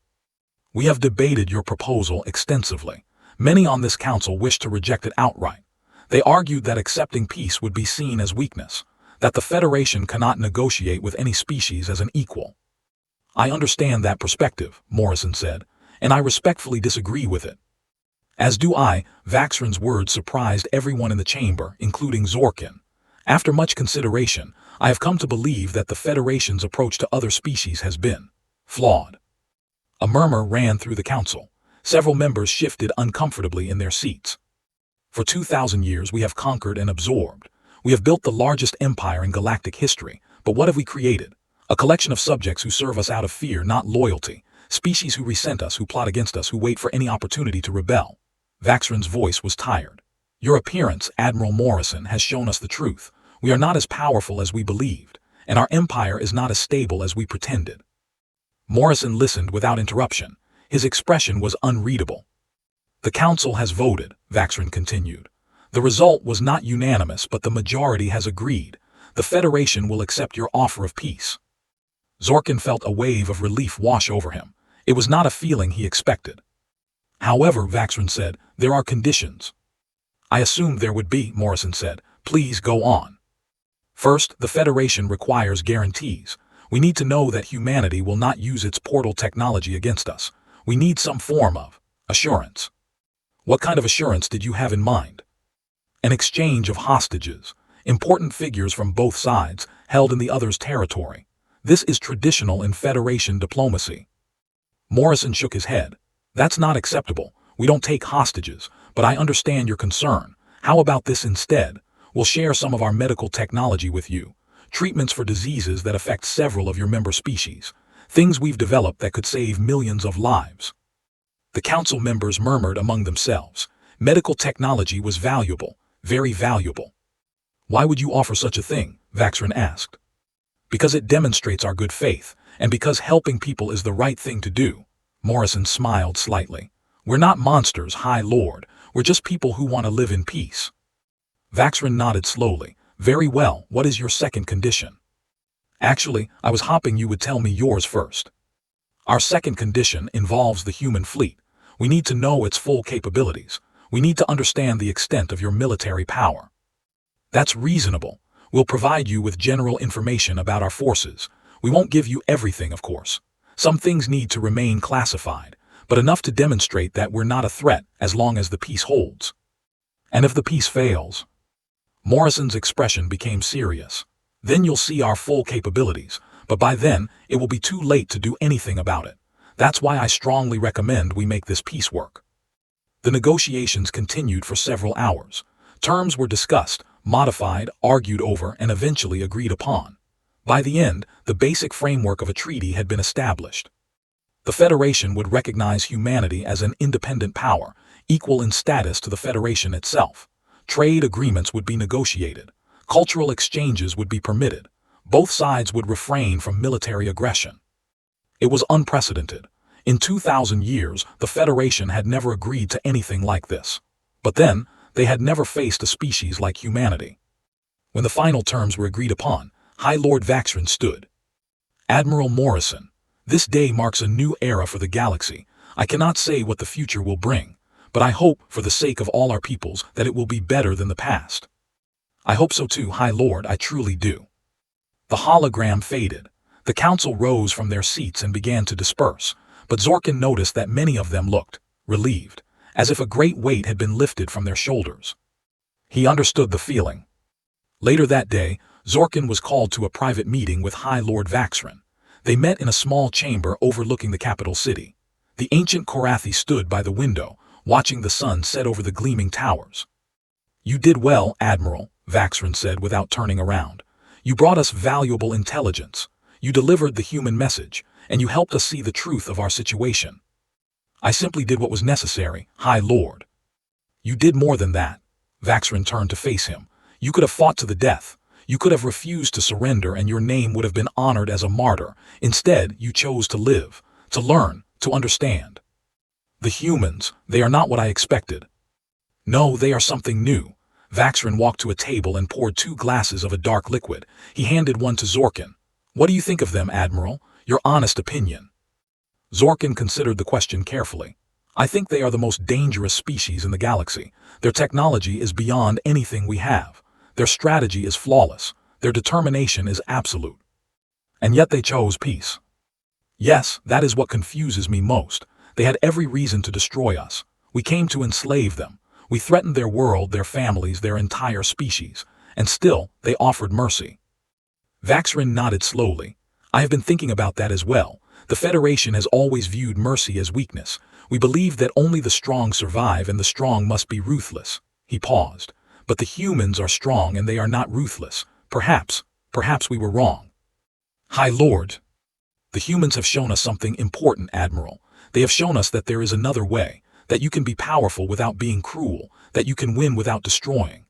"We have debated your proposal extensively. Many on this council wish to reject it outright. They argued that accepting peace would be seen as weakness, that the Federation cannot negotiate with any species as an equal." "I understand that perspective," Morrison said, "and I respectfully disagree with it." "As do I." Vaxrin's words surprised everyone in the chamber, including Zorkin. "After much consideration, I have come to believe that the Federation's approach to other species has been flawed." A murmur ran through the council. Several members shifted uncomfortably in their seats. "For 2,000 years we have conquered and absorbed. We have built the largest empire in galactic history, but what have we created? A collection of subjects who serve us out of fear, not loyalty. Species who resent us, who plot against us, who wait for any opportunity to rebel." Vaxrin's voice was tired. "Your appearance, Admiral Morrison, has shown us the truth. We are not as powerful as we believed, and our empire is not as stable as we pretended." Morrison listened without interruption. His expression was unreadable. "The council has voted," Vaxrin continued. "The result was not unanimous, but the majority has agreed. The Federation will accept your offer of peace." Zorkin felt a wave of relief wash over him. It was not a feeling he expected. "However," Vaxrin said, "there are conditions." "I assumed there would be," Morrison said. "Please go on." "First, the Federation requires guarantees. We need to know that humanity will not use its portal technology against us. We need some form of assurance." "What kind of assurance did you have in mind?" "An exchange of hostages, important figures from both sides, held in the other's territory. This is traditional in Federation diplomacy." Morrison shook his head. "That's not acceptable. We don't take hostages, but I understand your concern. How about this instead? We'll share some of our medical technology with you. Treatments for diseases that affect several of your member species. Things we've developed that could save millions of lives." The council members murmured among themselves. Medical technology was valuable, very valuable. "Why would you offer such a thing?" Vaxrin asked. "Because it demonstrates our good faith, and because helping people is the right thing to do." Morrison smiled slightly. "We're not monsters, High Lord. We're just people who want to live in peace." Vaxrin nodded slowly. "Very well, what is your second condition?" "Actually, I was hoping you would tell me yours first." "Our second condition involves the human fleet. We need to know its full capabilities. We need to understand the extent of your military power." "That's reasonable. We'll provide you with general information about our forces. We won't give you everything, of course. Some things need to remain classified, but enough to demonstrate that we're not a threat as long as the peace holds." "And if the peace fails?" Morrison's expression became serious. "Then you'll see our full capabilities, but by then it will be too late to do anything about it. That's why I strongly recommend we make this peace work." The negotiations continued for several hours. Terms were discussed, modified, argued over, and eventually agreed upon. By the end, the basic framework of a treaty had been established. The Federation would recognize humanity as an independent power, equal in status to the Federation itself. Trade agreements would be negotiated. Cultural exchanges would be permitted. Both sides would refrain from military aggression. It was unprecedented. In 2,000 years, the Federation had never agreed to anything like this. But then, they had never faced a species like humanity. When the final terms were agreed upon, High Lord Vaxrin stood. Admiral Morrison, this day marks a new era for the galaxy. I cannot say what the future will bring, but I hope, for the sake of all our peoples, that it will be better than the past. I hope so too, High Lord, I truly do. The hologram faded. The council rose from their seats and began to disperse, but Zorkin noticed that many of them looked relieved, as if a great weight had been lifted from their shoulders. He understood the feeling. Later that day, Zorkin was called to a private meeting with High Lord Vaxrin. They met in a small chamber overlooking the capital city. The ancient Korathi stood by the window, watching the sun set over the gleaming towers. "You did well, Admiral," Vaxrin said without turning around. "You brought us valuable intelligence. You delivered the human message, and you helped us see the truth of our situation." "I simply did what was necessary, High Lord." "You did more than that." Vaxrin turned to face him. "You could have fought to the death. You could have refused to surrender and your name would have been honored as a martyr. Instead, you chose to live, to learn, to understand. The humans, they are not what I expected." "No, they are something new." Vaxrin walked to a table and poured 2 glasses of a dark liquid. He handed one to Zorkin. "What do you think of them, Admiral? Your honest opinion." Zorkin considered the question carefully. "I think they are the most dangerous species in the galaxy. Their technology is beyond anything we have. Their strategy is flawless. Their determination is absolute. And yet they chose peace. Yes, that is what confuses me most. They had every reason to destroy us. We came to enslave them. We threatened their world, their families, their entire species. And still, they offered mercy." Vaxrin nodded slowly. "I have been thinking about that as well. The Federation has always viewed mercy as weakness. We believe that only the strong survive and the strong must be ruthless." He paused. "But the humans are strong and they are not ruthless. Perhaps we were wrong." "High Lord, the humans have shown us something important, Admiral. They have shown us that there is another way, that you can be powerful without being cruel, that you can win without destroying."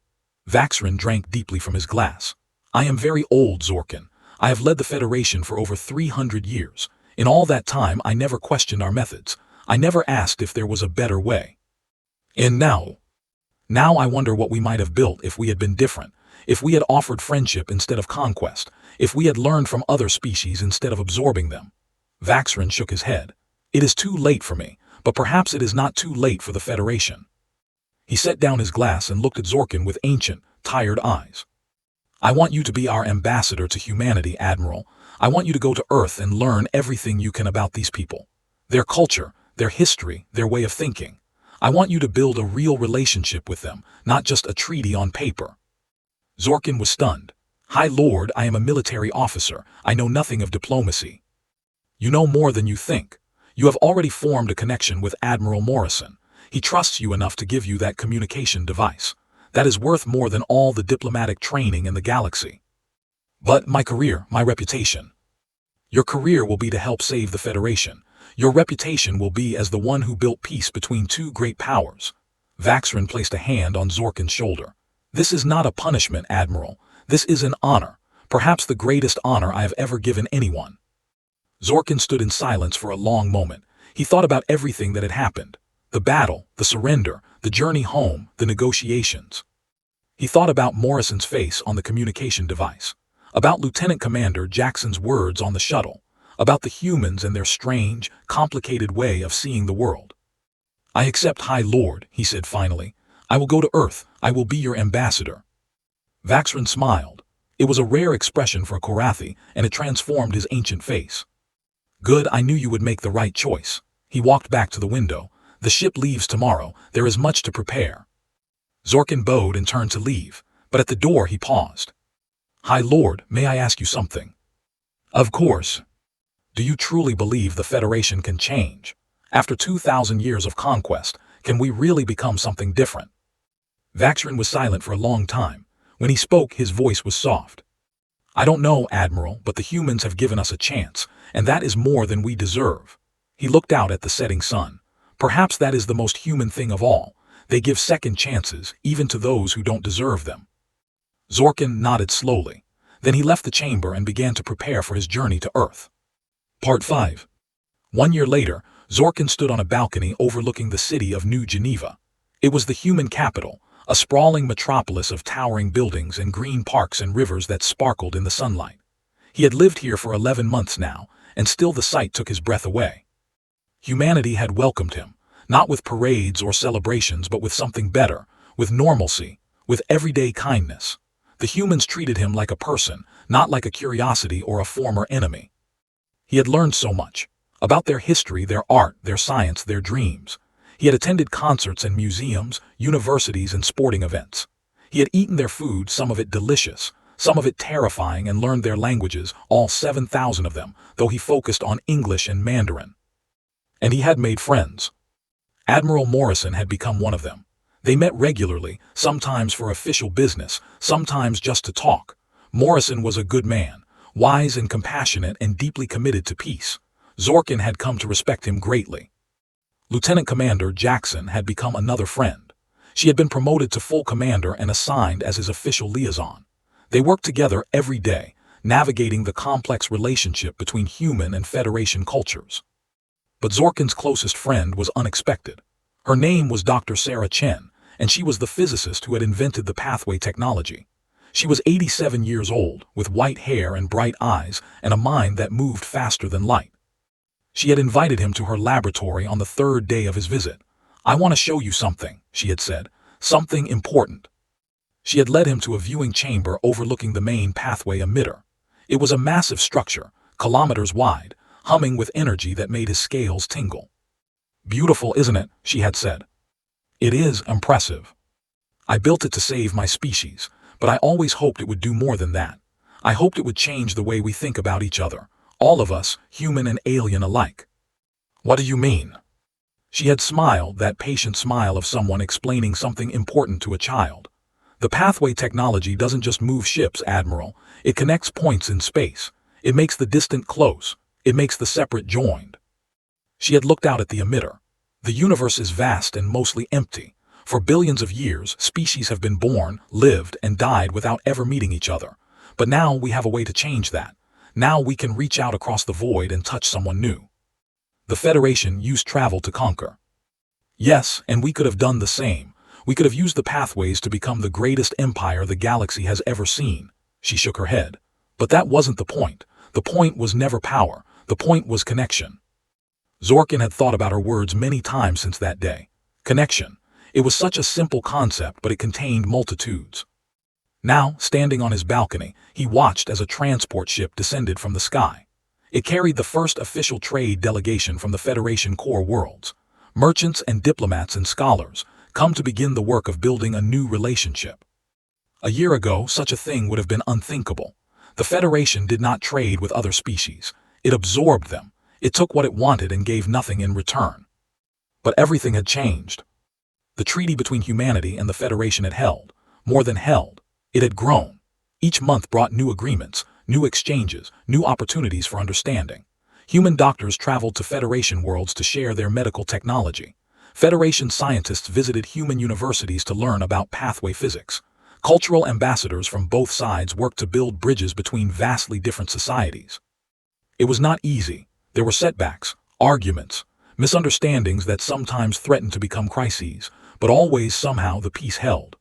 Vaxrin drank deeply from his glass. "I am very old, Zorkin. I have led the Federation for over 300 years. In all that time, I never questioned our methods. I never asked if there was a better way. And now I wonder what we might have built if we had been different, if we had offered friendship instead of conquest, if we had learned from other species instead of absorbing them." Vaxrin shook his head. "It is too late for me, but perhaps it is not too late for the Federation." He set down his glass and looked at Zorkin with ancient, tired eyes. "I want you to be our ambassador to humanity, Admiral. I want you to go to Earth and learn everything you can about these people. Their culture, their history, their way of thinking. I want you to build a real relationship with them, not just a treaty on paper." Zorkin was stunned. "High Lord, I am a military officer. I know nothing of diplomacy." "You know more than you think. You have already formed a connection with Admiral Morrison. He trusts you enough to give you that communication device. That is worth more than all the diplomatic training in the galaxy." "But my career, my reputation." "Your career will be to help save the Federation. Your reputation will be as the one who built peace between 2 great powers." Vaxrin placed a hand on Zorkin's shoulder. "This is not a punishment, Admiral. This is an honor, perhaps the greatest honor I have ever given anyone." Zorkin stood in silence for a long moment. He thought about everything that had happened. The battle, the surrender, the journey home, the negotiations. He thought about Morrison's face on the communication device, about Lieutenant Commander Jackson's words on the shuttle, about the humans and their strange, complicated way of seeing the world. "I accept, High Lord," he said finally. "I will go to Earth. I will be your ambassador." Vaxrin smiled. It was a rare expression for a Korathi, and it transformed his ancient face. "Good, I knew you would make the right choice." He walked back to the window. "The ship leaves tomorrow. There is much to prepare." Zorkin bowed and turned to leave, but at the door he paused. "High Lord, may I ask you something?" "Of course." "Do you truly believe the Federation can change? After 2,000 years of conquest, can we really become something different?" Vaxrin was silent for a long time. When he spoke, his voice was soft. "I don't know, Admiral, but the humans have given us a chance, and that is more than we deserve." He looked out at the setting sun. Perhaps that is the most human thing of all. They give second chances, even to those who don't deserve them. Zorkin nodded slowly. Then he left the chamber and began to prepare for his journey to Earth. Part 5. 1 year later, Zorkin stood on a balcony overlooking the city of New Geneva. It was the human capital, a sprawling metropolis of towering buildings and green parks and rivers that sparkled in the sunlight. He had lived here for 11 months now, and still the sight took his breath away. Humanity had welcomed him, not with parades or celebrations but with something better, with normalcy, with everyday kindness. The humans treated him like a person, not like a curiosity or a former enemy. He had learned so much about their history, their art, their science, their dreams. He had attended concerts and museums, universities and sporting events. He had eaten their food, some of it delicious, some of it terrifying, and learned their languages, all 7,000 of them, though he focused on English and Mandarin. And he had made friends. Admiral Morrison had become one of them. They met regularly, sometimes for official business, sometimes just to talk. Morrison was a good man, wise and compassionate and deeply committed to peace. Zorkin had come to respect him greatly. Lieutenant Commander Jackson had become another friend. She had been promoted to full commander and assigned as his official liaison. They worked together every day, navigating the complex relationship between human and Federation cultures. But Zorkin's closest friend was unexpected. Her name was Dr. Sarah Chen, and she was the physicist who had invented the pathway technology. She was 87 years old, with white hair and bright eyes, and a mind that moved faster than light. She had invited him to her laboratory on the 3rd day of his visit. "I want to show you something," she had said, "something important." She had led him to a viewing chamber overlooking the main pathway emitter. It was a massive structure, kilometers wide, humming with energy that made his scales tingle. "Beautiful, isn't it?" she had said. "It is impressive. I built it to save my species, but I always hoped it would do more than that. I hoped it would change the way we think about each other, all of us, human and alien alike." "What do you mean?" She had smiled, that patient smile of someone explaining something important to a child. "The pathway technology doesn't just move ships, Admiral. It connects points in space. It makes the distant close. It makes the separate joined." She had looked out at the emitter. The universe is vast and mostly empty. For billions of years, species have been born, lived, and died without ever meeting each other. But now we have a way to change that. Now we can reach out across the void and touch someone new. The Federation used travel to conquer. Yes, and we could have done the same. We could have used the pathways to become the greatest empire the galaxy has ever seen. She shook her head. But that wasn't the point. The point was never power. The point was connection. Zorkin had thought about her words many times since that day. Connection. It was such a simple concept, but it contained multitudes. Now, standing on his balcony, he watched as a transport ship descended from the sky. It carried the first official trade delegation from the Federation core worlds. Merchants and diplomats and scholars, come to begin the work of building a new relationship. A year ago, such a thing would have been unthinkable. The Federation did not trade with other species. It absorbed them. It took what it wanted and gave nothing in return. But everything had changed. The treaty between humanity and the Federation had held, more than held. It had grown. Each month brought new agreements, new exchanges, new opportunities for understanding. Human doctors traveled to Federation worlds to share their medical technology. Federation scientists visited human universities to learn about pathway physics. Cultural ambassadors from both sides worked to build bridges between vastly different societies. It was not easy. There were setbacks, arguments, misunderstandings that sometimes threatened to become crises, but always somehow the peace held.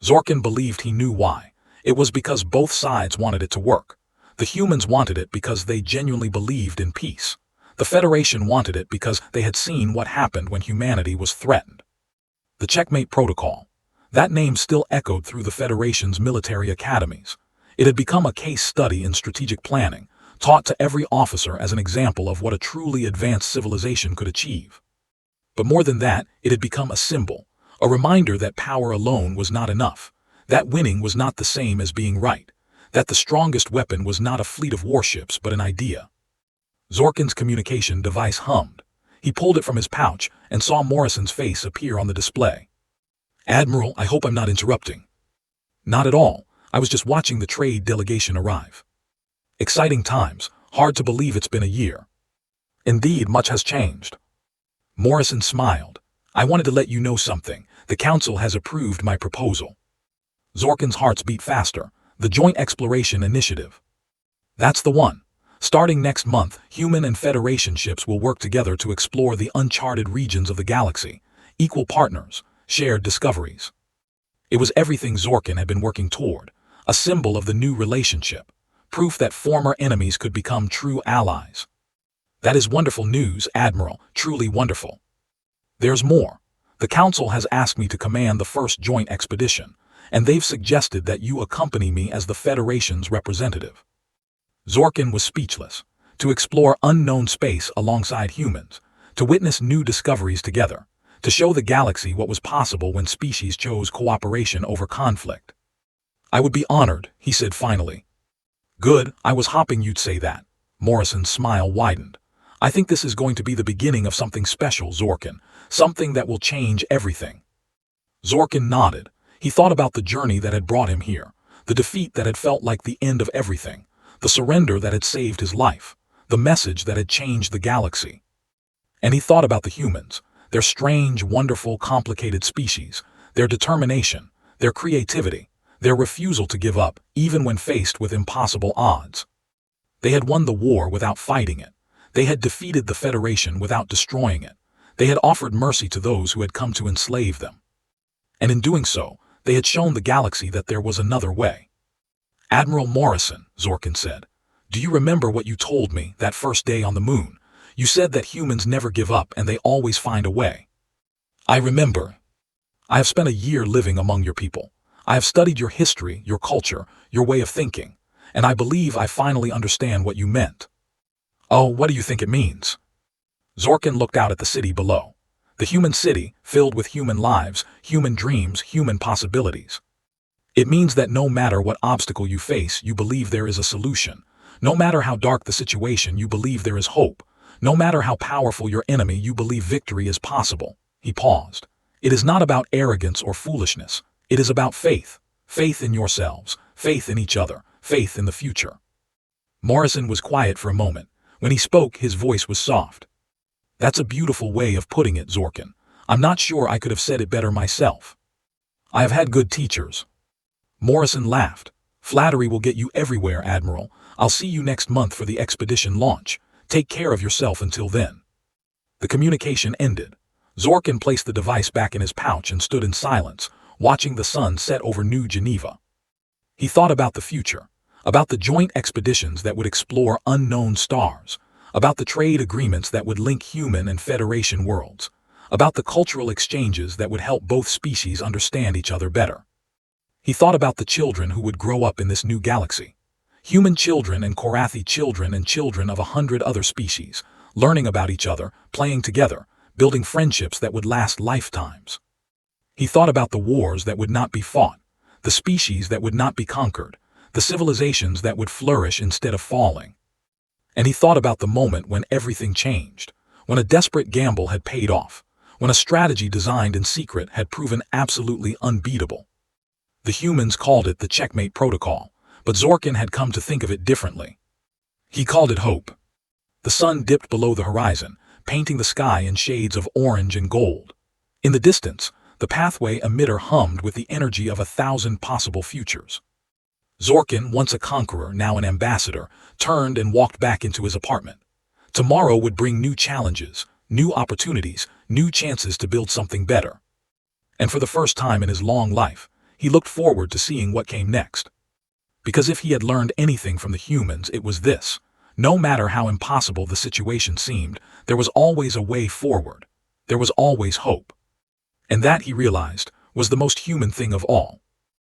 Zorkin believed he knew why. It was because both sides wanted it to work. The humans wanted it because they genuinely believed in peace. The Federation wanted it because they had seen what happened when humanity was threatened. The Checkmate Protocol. That name still echoed through the Federation's military academies. It had become a case study in strategic planning, taught to every officer as an example of what a truly advanced civilization could achieve. But more than that, it had become a symbol, a reminder that power alone was not enough, that winning was not the same as being right, that the strongest weapon was not a fleet of warships but an idea. Zorkin's communication device hummed. He pulled it from his pouch and saw Morrison's face appear on the display. "Admiral, I hope I'm not interrupting." "Not at all. I was just watching the trade delegation arrive." "Exciting times. Hard to believe it's been a year." Indeed, much has changed. Morrison smiled. I wanted to let you know something. The Council has approved my proposal. Zorkin's hearts beat faster. The Joint Exploration Initiative. That's the one. Starting next month, human and Federation ships will work together to explore the uncharted regions of the galaxy. Equal partners, shared discoveries. It was everything Zorkin had been working toward, a symbol of the new relationship, proof that former enemies could become true allies. That is wonderful news, Admiral, truly wonderful. There's more. The Council has asked me to command the first joint expedition, and they've suggested that you accompany me as the Federation's representative. Zorkin was speechless. To explore unknown space alongside humans, to witness new discoveries together, to show the galaxy what was possible when species chose cooperation over conflict. I would be honored, he said finally. Good, I was hoping you'd say that. Morrison's smile widened. I think this is going to be the beginning of something special, Zorkin, something that will change everything. Zorkin nodded. He thought about the journey that had brought him here, the defeat that had felt like the end of everything, the surrender that had saved his life, the message that had changed the galaxy. And he thought about the humans, their strange, wonderful, complicated species, their determination, their creativity, their refusal to give up, even when faced with impossible odds. They had won the war without fighting it. They had defeated the Federation without destroying it. They had offered mercy to those who had come to enslave them. And in doing so, they had shown the galaxy that there was another way. Admiral Morrison, Zorkin said, do you remember what you told me that first day on the moon? You said that humans never give up and they always find a way. I remember. I have spent a year living among your people. I have studied your history, your culture, your way of thinking, and I believe I finally understand what you meant. Oh, what do you think it means? Zorkin looked out at the city below. The human city, filled with human lives, human dreams, human possibilities. It means that no matter what obstacle you face, you believe there is a solution. No matter how dark the situation, you believe there is hope. No matter how powerful your enemy, you believe victory is possible. He paused. It is not about arrogance or foolishness. It is about faith. Faith in yourselves, faith in each other, faith in the future. Morrison was quiet for a moment. When he spoke, his voice was soft. That's a beautiful way of putting it, Zorkin. I'm not sure I could have said it better myself. I have had good teachers. Morrison laughed. Flattery will get you everywhere, Admiral. I'll see you next month for the expedition launch. Take care of yourself until then. The communication ended. Zorkin placed the device back in his pouch and stood in silence, watching the sun set over New Geneva. He thought about the future, about the joint expeditions that would explore unknown stars, about the trade agreements that would link human and Federation worlds, about the cultural exchanges that would help both species understand each other better. He thought about the children who would grow up in this new galaxy. Human children and Korathi children and children of 100 other species, learning about each other, playing together, building friendships that would last lifetimes. He thought about the wars that would not be fought, the species that would not be conquered, the civilizations that would flourish instead of falling. And he thought about the moment when everything changed, when a desperate gamble had paid off, when a strategy designed in secret had proven absolutely unbeatable. The humans called it the checkmate protocol, but Zorkin had come to think of it differently. He called it hope. The sun dipped below the horizon, painting the sky in shades of orange and gold. In the distance, the pathway emitter hummed with the energy of 1,000 possible futures. Zorkin, once a conqueror, now an ambassador, turned and walked back into his apartment. Tomorrow would bring new challenges, new opportunities, new chances to build something better. And for the first time in his long life, he looked forward to seeing what came next. Because if he had learned anything from the humans, it was this. No matter how impossible the situation seemed, there was always a way forward. There was always hope. And that, he realized, was the most human thing of all.